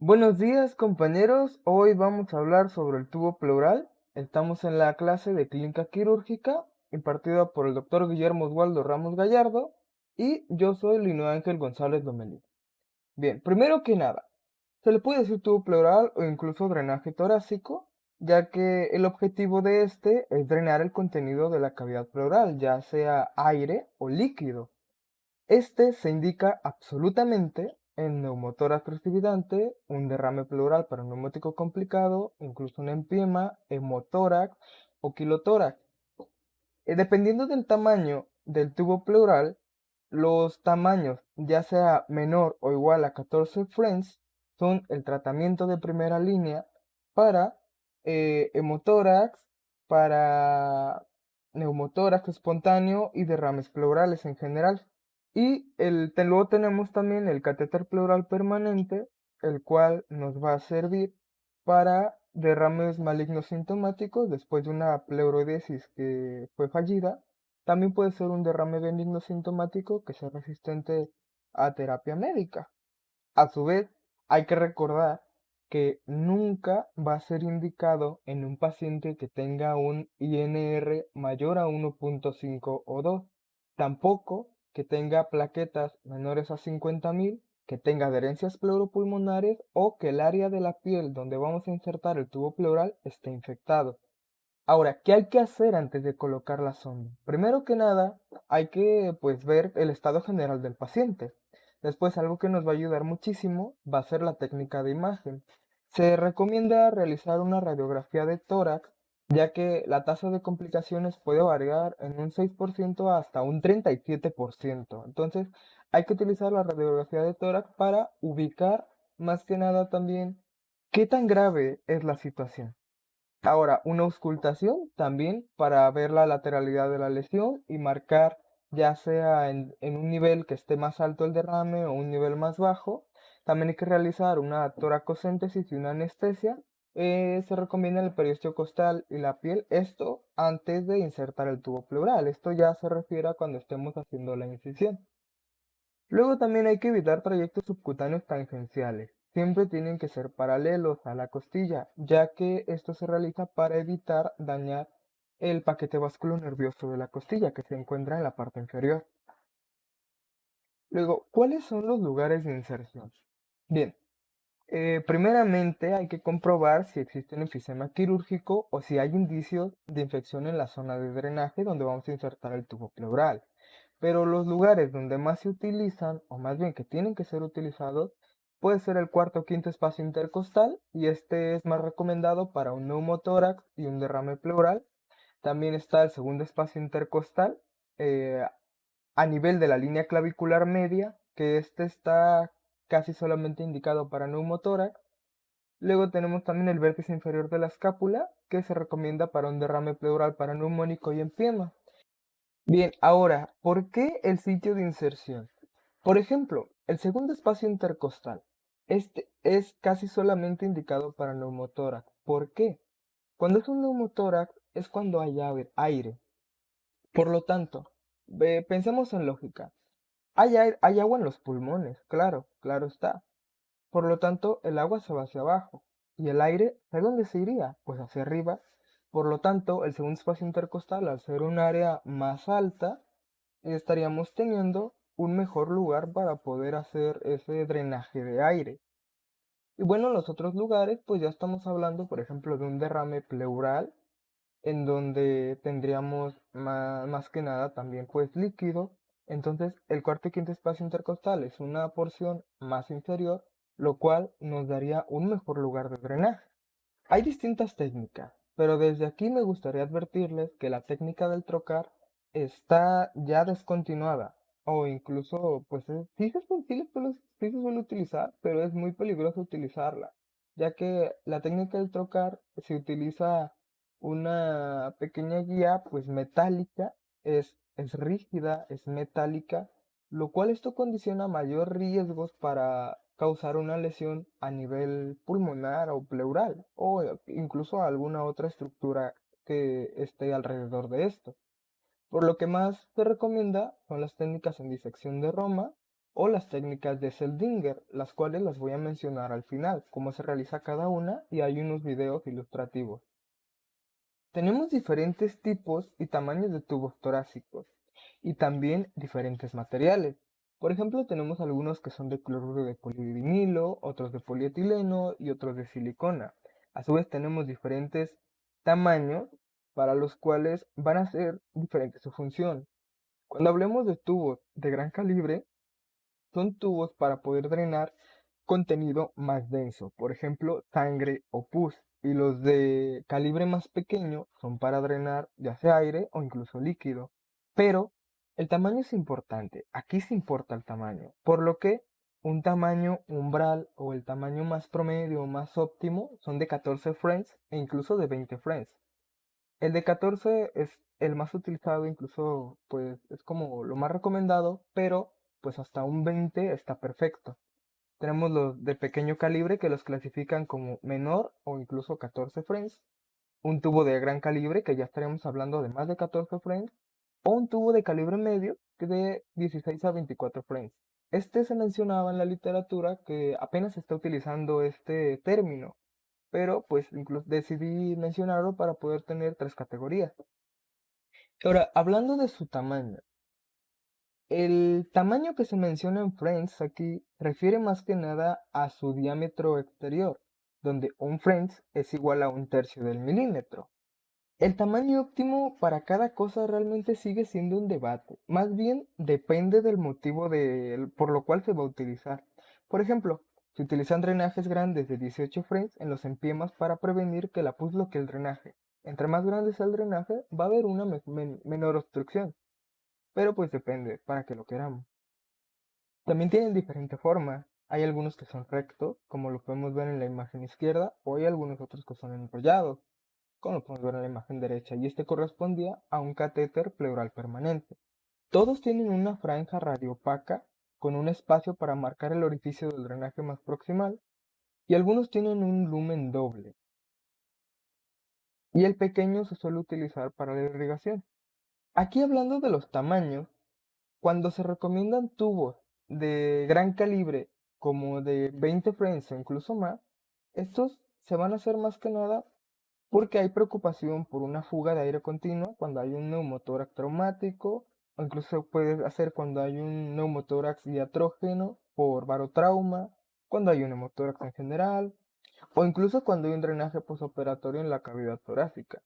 Buenos días, compañeros. Hoy vamos a hablar sobre el tubo pleural. Estamos en la clase de clínica quirúrgica impartida por el doctor Guillermo Oswaldo Ramos Gallardo y yo soy Lino Ángel González Lomelí. Bien, primero que nada, se le puede decir tubo pleural o incluso drenaje torácico, ya que el objetivo de este es drenar el contenido de la cavidad pleural, ya sea aire o líquido. Este se indica absolutamente en neumotórax precipitantes, un derrame pleural para un neumótico complicado, incluso un empiema, hemotórax o quilotórax. Dependiendo del tamaño del tubo pleural, los tamaños, ya sea menor o igual a 14 French, son el tratamiento de primera línea para hemotórax, para neumotórax espontáneo y derrames pleurales en general. Luego tenemos también el catéter pleural permanente, el cual nos va a servir para derrames malignos sintomáticos después de una pleurodesis que fue fallida. También puede ser un derrame benigno sintomático que sea resistente a terapia médica. A su vez, hay que recordar que nunca va a ser indicado en un paciente que tenga un INR mayor a 1.5 o 2, tampoco que tenga plaquetas menores a 50.000, que tenga adherencias pleuropulmonares o que el área de la piel donde vamos a insertar el tubo pleural esté infectado. Ahora, ¿qué hay que hacer antes de colocar la sonda? Primero que nada, hay que ver el estado general del paciente. Después, algo que nos va a ayudar muchísimo va a ser la técnica de imagen. Se recomienda realizar una radiografía de tórax, ya que la tasa de complicaciones puede variar en un 6% hasta un 37%. Entonces, hay que utilizar la radiografía de tórax para ubicar más que nada también qué tan grave es la situación. Ahora, una auscultación también para ver la lateralidad de la lesión y marcar ya sea en un nivel que esté más alto el derrame o un nivel más bajo. También hay que realizar una toracocéntesis y una anestesia. Se recomienda el periósteo costal y la piel, esto antes de insertar el tubo pleural. Esto ya se refiere a cuando estemos haciendo la incisión. Luego también hay que evitar trayectos subcutáneos tangenciales. Siempre tienen que ser paralelos a la costilla, ya que esto se realiza para evitar dañar el paquete vasculonervioso de la costilla que se encuentra en la parte inferior. Luego, ¿cuáles son los lugares de inserción? Bien, primeramente hay que comprobar si existe un enfisema quirúrgico o si hay indicios de infección en la zona de drenaje donde vamos a insertar el tubo pleural. Pero los lugares donde más se utilizan, o más bien que tienen que ser utilizados, puede ser el cuarto o quinto espacio intercostal, y este es más recomendado para un neumotórax y un derrame pleural. También está el segundo espacio intercostal, eh, a nivel de la línea clavicular media, que este está casi solamente indicado para neumotórax. Luego tenemos también el vértice inferior de la escápula, que se recomienda para un derrame pleural paraneumónico y empiema. Bien, ahora, ¿por qué el sitio de inserción? Por ejemplo, el segundo espacio intercostal. Este es casi solamente indicado para neumotórax. ¿Por qué? Cuando es un neumotórax es cuando hay aire. Por lo tanto, pensemos en lógica. Hay agua en los pulmones, claro, claro está. Por lo tanto, el agua se va hacia abajo. ¿Y el aire, hacia dónde se iría? Pues hacia arriba. Por lo tanto, el segundo espacio intercostal, al ser un área más alta, estaríamos teniendo un mejor lugar para poder hacer ese drenaje de aire. Y bueno, los otros lugares, pues ya estamos hablando, por ejemplo, de un derrame pleural, en donde tendríamos más que nada también pues líquido. Entonces, el cuarto y quinto espacio intercostal es una porción más inferior, lo cual nos daría un mejor lugar de drenaje. Hay distintas técnicas, pero desde aquí me gustaría advertirles que la técnica del trocar está ya descontinuada, o incluso, pues sí se suele utilizar, pero es muy peligroso utilizarla, ya que la técnica del trocar se utiliza una pequeña guía, pues metálica, es rígida, es metálica, lo cual esto condiciona mayor riesgos para causar una lesión a nivel pulmonar o pleural o incluso a alguna otra estructura que esté alrededor de esto. Por lo que más se recomienda son las técnicas en disección de Roma, o las técnicas de Seldinger, las cuales las voy a mencionar al final, cómo se realiza cada una y hay unos videos ilustrativos. Tenemos diferentes tipos y tamaños de tubos torácicos y también diferentes materiales. Por ejemplo, tenemos algunos que son de cloruro de polivinilo, otros de polietileno y otros de silicona. A su vez tenemos diferentes tamaños para los cuales van a ser diferentes su función. Cuando hablemos de tubos de gran calibre, son tubos para poder drenar contenido más denso, por ejemplo, sangre o pus. Y los de calibre más pequeño son para drenar ya sea aire o incluso líquido. Pero el tamaño es importante, aquí se importa el tamaño, por lo que un tamaño umbral o el tamaño más promedio o más óptimo son de 14 frames e incluso de 20 frames. El de 14 es el más utilizado, incluso pues es como lo más recomendado, pero pues hasta un 20 está perfecto. Tenemos los de pequeño calibre que los clasifican como menor o incluso 14 frames. Un tubo de gran calibre que ya estaríamos hablando de más de 14 frames. O un tubo de calibre medio que de 16 a 24 frames. Este se mencionaba en la literatura que apenas se está utilizando este término, pero pues incluso decidí mencionarlo para poder tener tres categorías. Ahora, hablando de su tamaño, el tamaño que se menciona en frames aquí refiere más que nada a su diámetro exterior, donde un frames es igual a un tercio del milímetro. El tamaño óptimo para cada cosa realmente sigue siendo un debate, más bien depende del motivo por lo cual se va a utilizar. Por ejemplo, se utilizan drenajes grandes de 18 frames en los empiemas para prevenir que la pus bloquee el drenaje. Entre más grande sea el drenaje, va a haber una menor obstrucción, pero pues depende para que lo queramos. También tienen diferente forma. Hay algunos que son rectos, como lo podemos ver en la imagen izquierda, o hay algunos otros que son enrollados, como lo podemos ver en la imagen derecha, y este correspondía a un catéter pleural permanente. Todos tienen una franja radiopaca con un espacio para marcar el orificio del drenaje más proximal, y algunos tienen un lumen doble, y el pequeño se suele utilizar para la irrigación. Aquí hablando de los tamaños, cuando se recomiendan tubos de gran calibre, como de 20 frames o incluso más, estos se van a hacer más que nada porque hay preocupación por una fuga de aire continua cuando hay un neumotórax traumático, o incluso puede hacer cuando hay un neumotórax diatrógeno por barotrauma, cuando hay un neumotórax en general, o incluso cuando hay un drenaje posoperatorio en la cavidad torácica.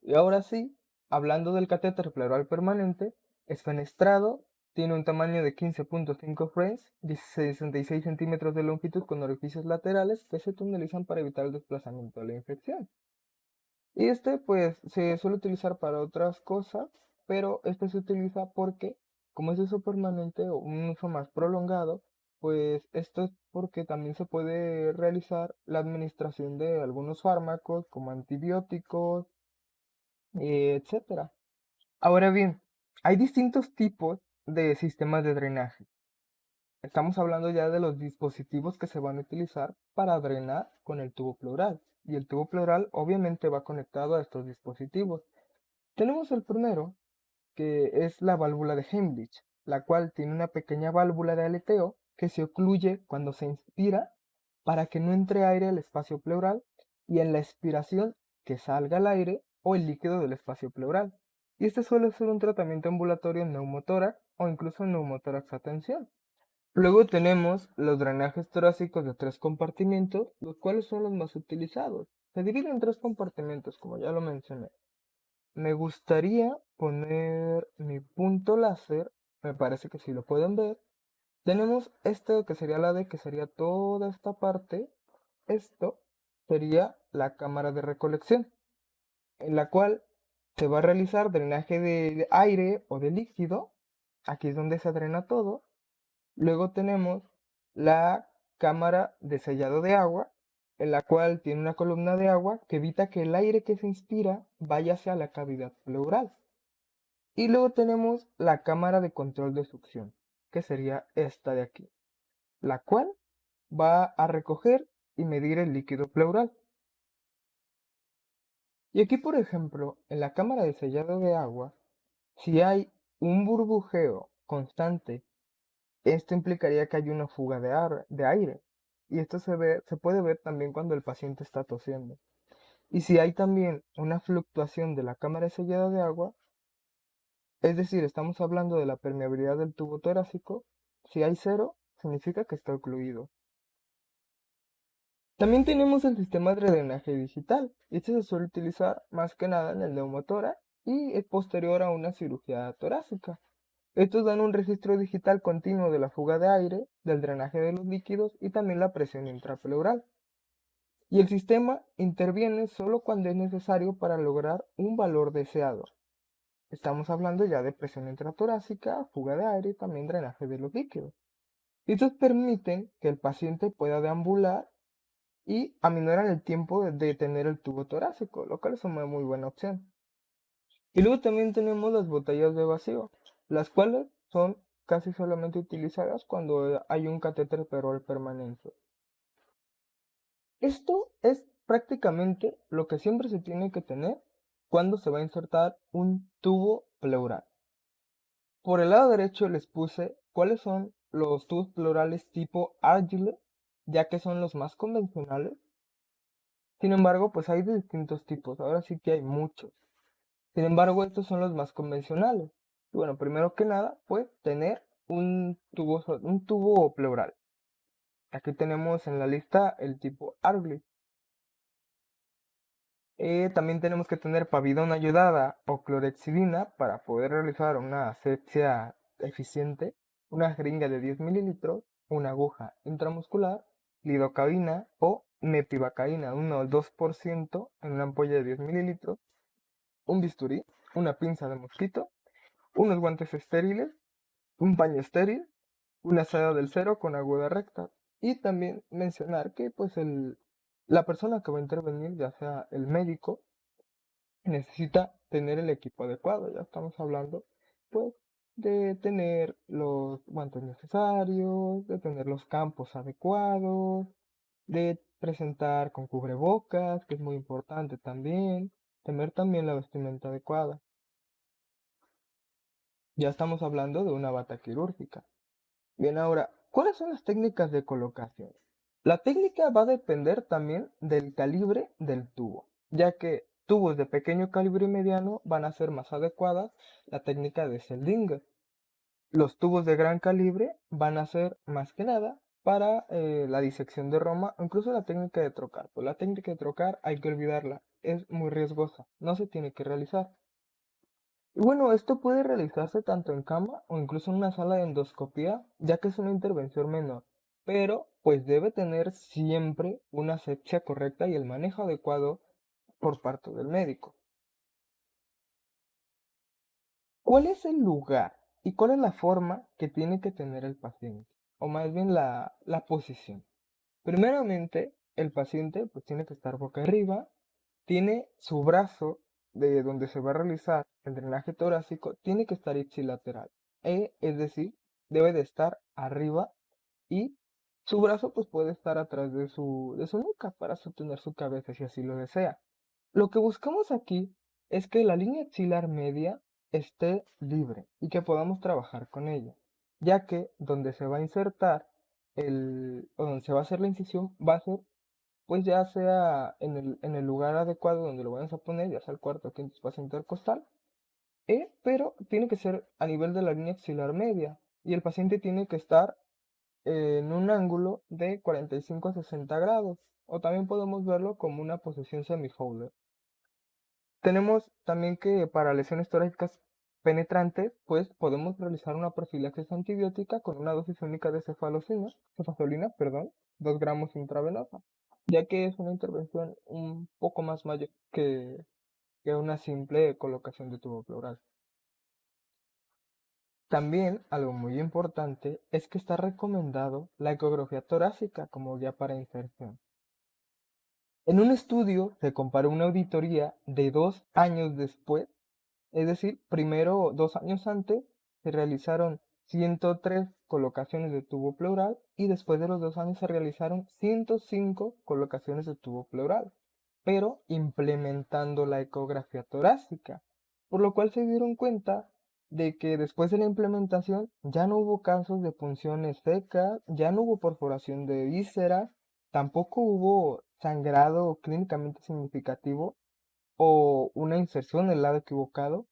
Y ahora sí, hablando del catéter pleural permanente, es fenestrado, tiene un tamaño de 15.5 frames, 66 centímetros de longitud con orificios laterales que se tunelizan para evitar el desplazamiento de la infección. Y este pues se suele utilizar para otras cosas, pero este se utiliza porque como es de uso permanente o un uso más prolongado, pues esto es porque también se puede realizar la administración de algunos fármacos como antibióticos, etcétera. Ahora bien, hay distintos tipos de sistemas de drenaje. Estamos hablando ya de los dispositivos que se van a utilizar para drenar con el tubo pleural. Y el tubo pleural obviamente va conectado a estos dispositivos. Tenemos el primero, que es la válvula de Heimlich, la cual tiene una pequeña válvula de aleteo que se ocluye cuando se inspira para que no entre aire al espacio pleural y en la expiración que salga el aire o el líquido del espacio pleural. Y este suele ser un tratamiento ambulatorio en neumotórax o incluso en neumotórax a tensión. Luego tenemos los drenajes torácicos de tres compartimientos, los cuales son los más utilizados. Se dividen en tres compartimientos, como ya lo mencioné. Me gustaría poner mi punto láser, me parece que si lo pueden ver. Tenemos este que sería la D, que sería toda esta parte. Esto sería la cámara de recolección, en la cual se va a realizar drenaje de aire o de líquido. Aquí es donde se drena todo. Luego tenemos la cámara de sellado de agua, en la cual tiene una columna de agua que evita que el aire que se inspira vaya hacia la cavidad pleural. Y luego tenemos la cámara de control de succión, que sería esta de aquí, la cual va a recoger y medir el líquido pleural. Y aquí, por ejemplo, en la cámara de sellado de agua, si hay un burbujeo constante Esto implicaría que hay una fuga de aire. Y esto se puede ver también cuando el paciente está tosiendo. Y si hay también una fluctuación de la cámara sellada de agua, es decir, estamos hablando de la permeabilidad del tubo torácico, si hay cero, significa que está ocluido. También tenemos el sistema de drenaje digital. Este se suele utilizar más que nada en el neumotórax y es posterior a una cirugía torácica. Estos dan un registro digital continuo de la fuga de aire, del drenaje de los líquidos y también la presión intrapleural. Y el sistema interviene solo cuando es necesario para lograr un valor deseado. Estamos hablando ya de presión intratorácica, fuga de aire y también drenaje de los líquidos. Estos permiten que el paciente pueda deambular y aminoran el tiempo de tener el tubo torácico, lo cual es una muy buena opción. Y luego también tenemos las botellas de vacío, las cuales son casi solamente utilizadas cuando hay un catéter peroral permanente. Esto es prácticamente lo que siempre se tiene que tener cuando se va a insertar un tubo pleural. Por el lado derecho les puse cuáles son los tubos pleurales tipo Argyle, ya que son los más convencionales. Sin embargo, pues hay de distintos tipos, ahora sí que hay muchos. Sin embargo, estos son los más convencionales. Y bueno, primero que nada, pues tener un tubo pleural. Aquí tenemos en la lista el tipo Argyle. También tenemos que tener pavidón ayudada o clorexidina para poder realizar una asepsia eficiente, una jeringa de 10 mililitros, una aguja intramuscular, lidocaína o mepivacaína, 1 o 2% en una ampolla de 10 mililitros, un bisturí, una pinza de mosquito, unos guantes estériles, un paño estéril, una seda del cero con aguda recta. Y también mencionar que pues la persona que va a intervenir, ya sea el médico, necesita tener el equipo adecuado. Ya estamos hablando, pues, de tener los guantes necesarios, de tener los campos adecuados, de presentar con cubrebocas, que es muy importante también, tener también la vestimenta adecuada. Ya estamos hablando de una bata quirúrgica. Bien, ahora, ¿cuáles son las técnicas de colocación? La técnica va a depender también del calibre del tubo, ya que tubos de pequeño calibre y mediano van a ser más adecuadas la técnica de Seldinger. Los tubos de gran calibre van a ser más que nada para la disección de Roma o incluso la técnica de trocar. Pues la técnica de trocar hay que olvidarla, es muy riesgosa, no se tiene que realizar. Y bueno, esto puede realizarse tanto en cama o incluso en una sala de endoscopía, ya que es una intervención menor, pero pues debe tener siempre una asepsia correcta y el manejo adecuado por parte del médico. ¿Cuál es el lugar y cuál es la forma que tiene que tener el paciente? O más bien la posición. Primeramente, el paciente pues tiene que estar boca arriba, tiene su brazo de donde se va a realizar el drenaje torácico, tiene que estar ipsilateral, es decir, debe de estar arriba y su brazo pues puede estar atrás de su nuca para sostener su cabeza si así lo desea. Lo que buscamos aquí es que la línea axilar media esté libre y que podamos trabajar con ella, ya que donde se va a insertar o donde se va a hacer la incisión va a ser pues ya sea en el lugar adecuado donde lo vayamos a poner, ya sea el cuarto o quinto espacio intercostal, pero tiene que ser a nivel de la línea axilar media y el paciente tiene que estar en un ángulo de 45 a 60 grados, o también podemos verlo como una posición semi-Fowler. Tenemos también que para lesiones torácicas penetrantes, pues podemos realizar una profilaxis antibiótica con una dosis única de cefazolina, 2 gramos intravenosa, ya que es una intervención un poco más mayor que una simple colocación de tubo pleural. También algo muy importante es que está recomendado la ecografía torácica como guía para inserción. En un estudio se comparó una auditoría de 2 años después, es decir, primero 2 años antes se realizaron 103 colocaciones de tubo pleural y después de los 2 años se realizaron 105 colocaciones de tubo pleural, pero implementando la ecografía torácica, por lo cual se dieron cuenta de que después de la implementación ya no hubo casos de punciones secas, ya no hubo perforación de vísceras, tampoco hubo sangrado clínicamente significativo o una inserción en el lado equivocado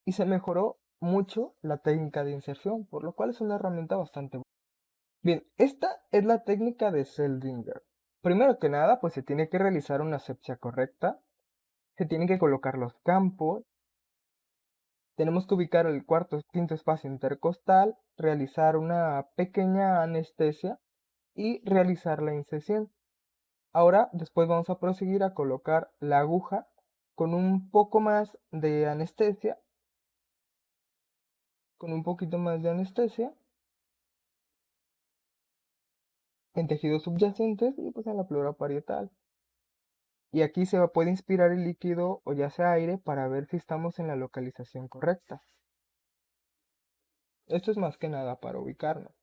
y se mejoró mucho la técnica de inserción, por lo cual es una herramienta bastante buena. Bien, esta es la técnica de Seldinger. Primero que nada, pues se tiene que realizar una asepsia correcta, se tienen que colocar los campos, tenemos que ubicar el cuarto quinto espacio intercostal, realizar una pequeña anestesia y realizar la incisión. Ahora, después vamos a proseguir a colocar la aguja con un poco más de anestesia, con un poquito más de anestesia en tejidos subyacentes y pues en la pleura parietal. Y aquí se puede inspirar el líquido o ya sea aire para ver si estamos en la localización correcta. Esto es más que nada para ubicarnos.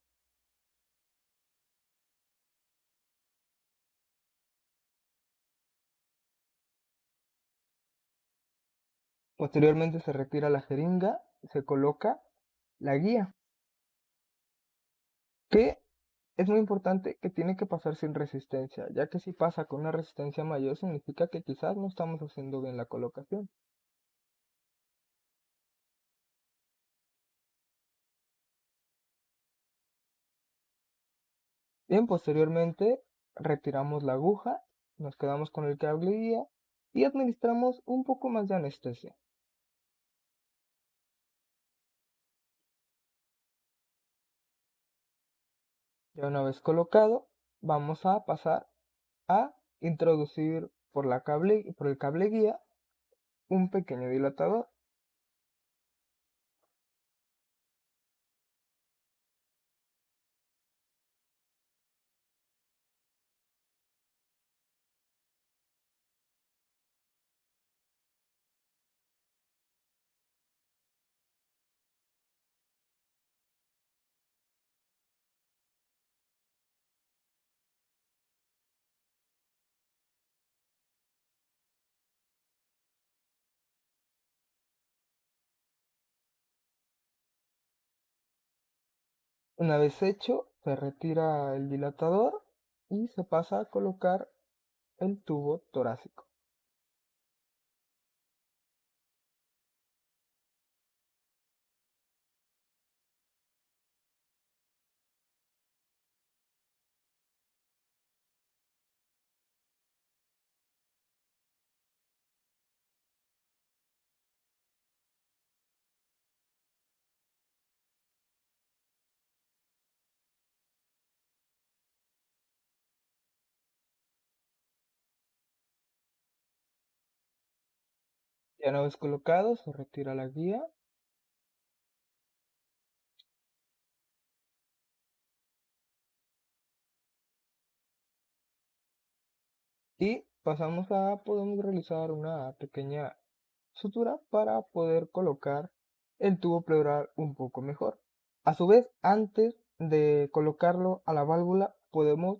Posteriormente se retira la jeringa y se coloca la guía, que es muy importante que tiene que pasar sin resistencia, ya que si pasa con una resistencia mayor significa que quizás no estamos haciendo bien la colocación. Bien, posteriormente retiramos la aguja, nos quedamos con el cable guía y administramos un poco más de anestesia. Ya una vez colocado, vamos a pasar a introducir por el cable guía un pequeño dilatador. Una vez hecho, se retira el dilatador y se pasa a colocar el tubo torácico. Ya una vez colocado, se retira la guía y podemos realizar una pequeña sutura para poder colocar el tubo pleural un poco mejor. A su vez, antes de colocarlo a la válvula, podemos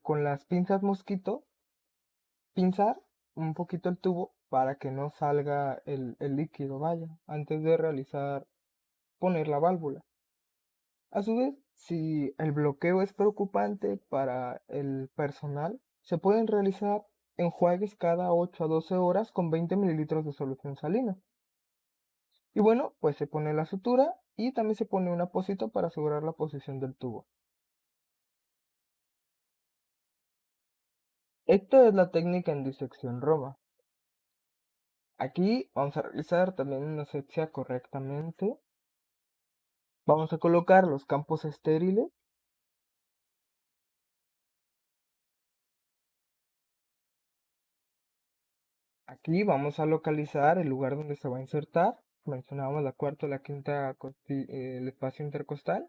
con las pinzas mosquito pinzar un poquito el tubo para que no salga el líquido, vaya, antes de realizar poner la válvula. A su vez, si el bloqueo es preocupante para el personal, se pueden realizar enjuagues cada 8 a 12 horas con 20 mililitros de solución salina. Y bueno, pues se pone la sutura y también se pone un apósito para asegurar la posición del tubo. Esto es la técnica en disección Roma. Aquí vamos a realizar también una asepsia correctamente. Vamos a colocar los campos estériles. Aquí vamos a localizar el lugar donde se va a insertar. Mencionábamos la cuarta, la quinta, el espacio intercostal.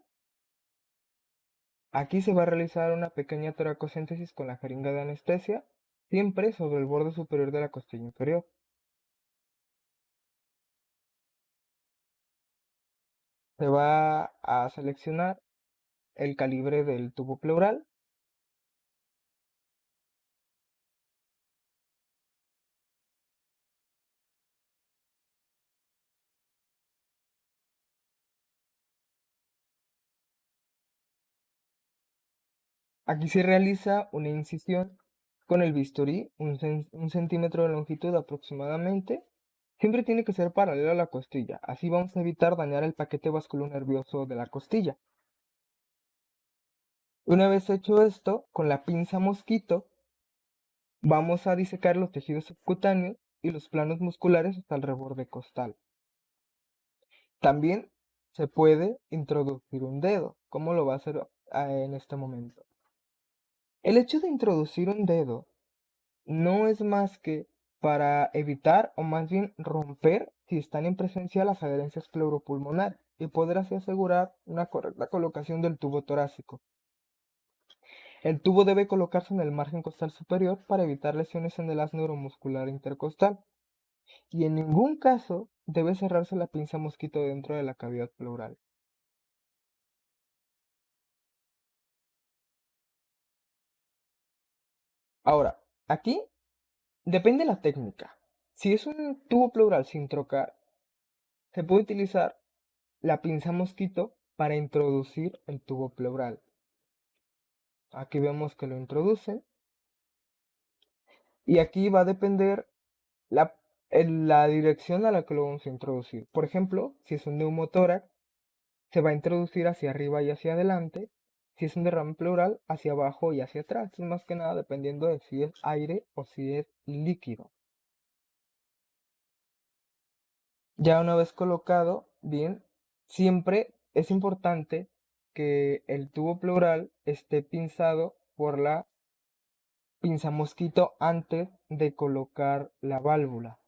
Aquí se va a realizar una pequeña toracosíntesis con la jeringa de anestesia, siempre sobre el borde superior de la costilla inferior. Se va a seleccionar el calibre del tubo pleural. Aquí se realiza una incisión con el bisturí, un centímetro de longitud aproximadamente. Siempre tiene que ser paralelo a la costilla, así vamos a evitar dañar el paquete vasculonervioso de la costilla. Una vez hecho esto, con la pinza mosquito, vamos a disecar los tejidos subcutáneos y los planos musculares hasta el reborde costal. También se puede introducir un dedo, como lo va a hacer en este momento. El hecho de introducir un dedo no es más que para evitar o más bien romper si están en presencia las adherencias pleuropulmonares y poder así asegurar una correcta colocación del tubo torácico. El tubo debe colocarse en el margen costal superior para evitar lesiones en el haz neuromuscular intercostal y en ningún caso debe cerrarse la pinza mosquito dentro de la cavidad pleural. Ahora, aquí depende la técnica. Si es un tubo pleural sin trocar, se puede utilizar la pinza mosquito para introducir el tubo pleural. Aquí vemos que lo introduce y aquí va a depender la, la dirección a la que lo vamos a introducir. Por ejemplo, si es un neumotórax, se va a introducir hacia arriba y hacia adelante. Si es un derrame pleural, hacia abajo y hacia atrás. Esto es más que nada dependiendo de si es aire o si es líquido. Ya una vez colocado, bien, siempre es importante que el tubo pleural esté pinzado por la pinza mosquito antes de colocar la válvula.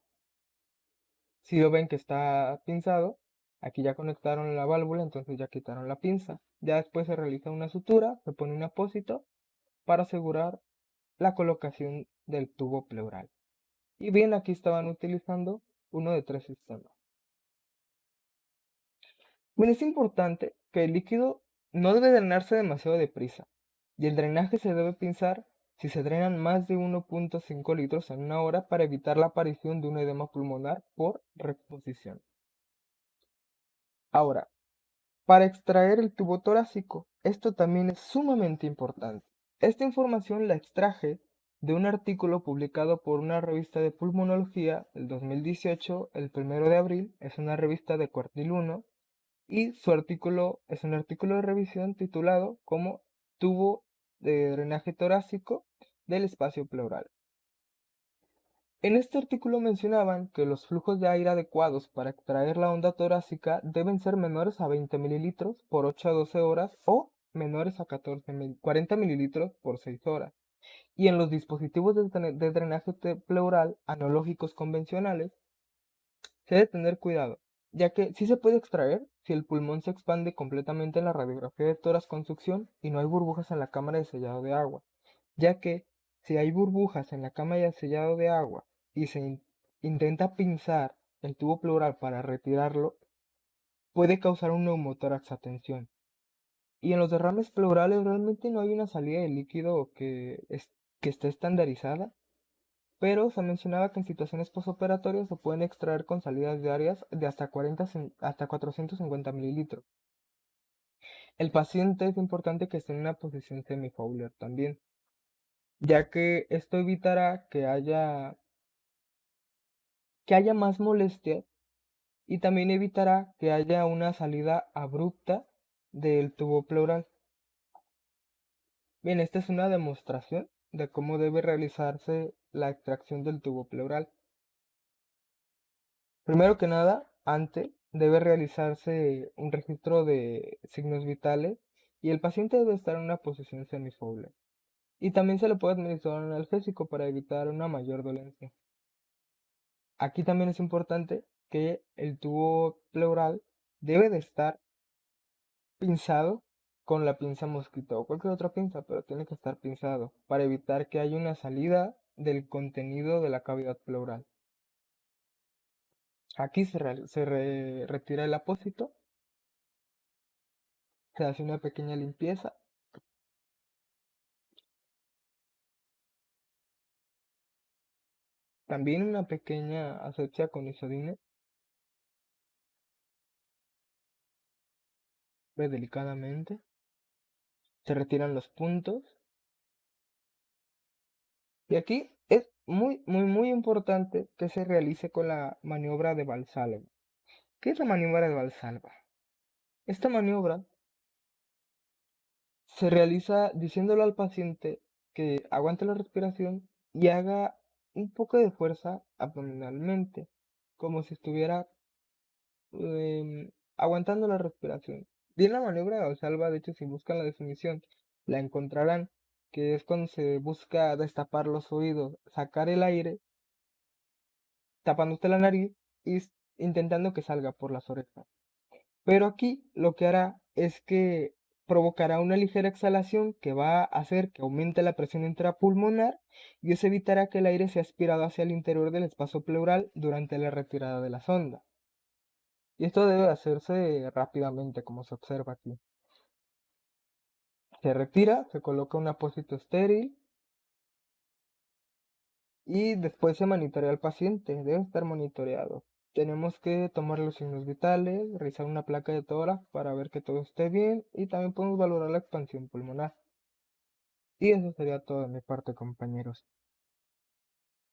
Si lo ven que está pinzado, aquí ya conectaron la válvula, entonces ya quitaron la pinza. Ya después se realiza una sutura, se pone un apósito para asegurar la colocación del tubo pleural. Y bien, aquí estaban utilizando uno de tres sistemas. Bien, es importante que el líquido no debe drenarse demasiado deprisa y el drenaje se debe pinzar si se drenan más de 1.5 litros en una hora para evitar la aparición de un edema pulmonar por reexposición. Ahora, para extraer el tubo torácico, esto también es sumamente importante. Esta información la extraje de un artículo publicado por una revista de pulmonología el 2018, el 1 de abril, es una revista de Cuartil 1, y su artículo es un artículo de revisión titulado como Tubo de drenaje torácico del espacio pleural. En este artículo mencionaban que los flujos de aire adecuados para extraer la onda torácica deben ser menores a 20 mililitros por 8 a 12 horas o menores a 40 mililitros por 6 horas. Y en los dispositivos de drenaje pleural analógicos convencionales se debe tener cuidado, ya que sí se puede extraer si el pulmón se expande completamente en la radiografía de tórax con succión y no hay burbujas en la cámara de sellado de agua, ya que si hay burbujas en la cámara de sellado de agua y se intenta pinzar el tubo pleural para retirarlo, puede causar un neumotórax a tensión. Y en los derrames pleurales realmente no hay una salida de líquido que esté estandarizada, pero se mencionaba que en situaciones postoperatorias se pueden extraer con salidas diarias de hasta 450 mililitros. El paciente es importante que esté en una posición semi-Fowler también, ya que esto evitará que haya más molestia y también evitará que haya una salida abrupta del tubo pleural. Bien, esta es una demostración de cómo debe realizarse la extracción del tubo pleural. Primero que nada, antes debe realizarse un registro de signos vitales y el paciente debe estar en una posición semifowler. Y también se le puede administrar un analgésico para evitar una mayor dolencia. Aquí también es importante que el tubo pleural debe de estar pinzado con la pinza mosquito o cualquier otra pinza, pero tiene que estar pinzado para evitar que haya una salida del contenido de la cavidad pleural. Aquí retira el apósito, se hace una pequeña limpieza, también una pequeña asepsia con isodine, ve delicadamente, se retiran los puntos Y aquí es muy importante que se realice con la maniobra de Valsalva. ¿Qué es la maniobra de Valsalva? Esta maniobra se realiza diciéndole al paciente que aguante la respiración y haga un poco de fuerza abdominalmente, como si estuviera aguantando la respiración. Bien, la maniobra de Valsalva, de hecho, si buscan la definición, la encontrarán, que es cuando se busca destapar los oídos, sacar el aire, tapándote la nariz y intentando que salga por las orejas. Pero aquí lo que hará es que provocará una ligera exhalación que va a hacer que aumente la presión intrapulmonar y eso evitará que el aire sea aspirado hacia el interior del espacio pleural durante la retirada de la sonda. Y esto debe hacerse rápidamente, como se observa aquí. Se retira, se coloca un apósito estéril y después se monitorea al paciente. Debe estar monitoreado. Tenemos que tomar los signos vitales, realizar una placa de tórax para ver que todo esté bien y también podemos valorar la expansión pulmonar. Y eso sería todo de mi parte, compañeros.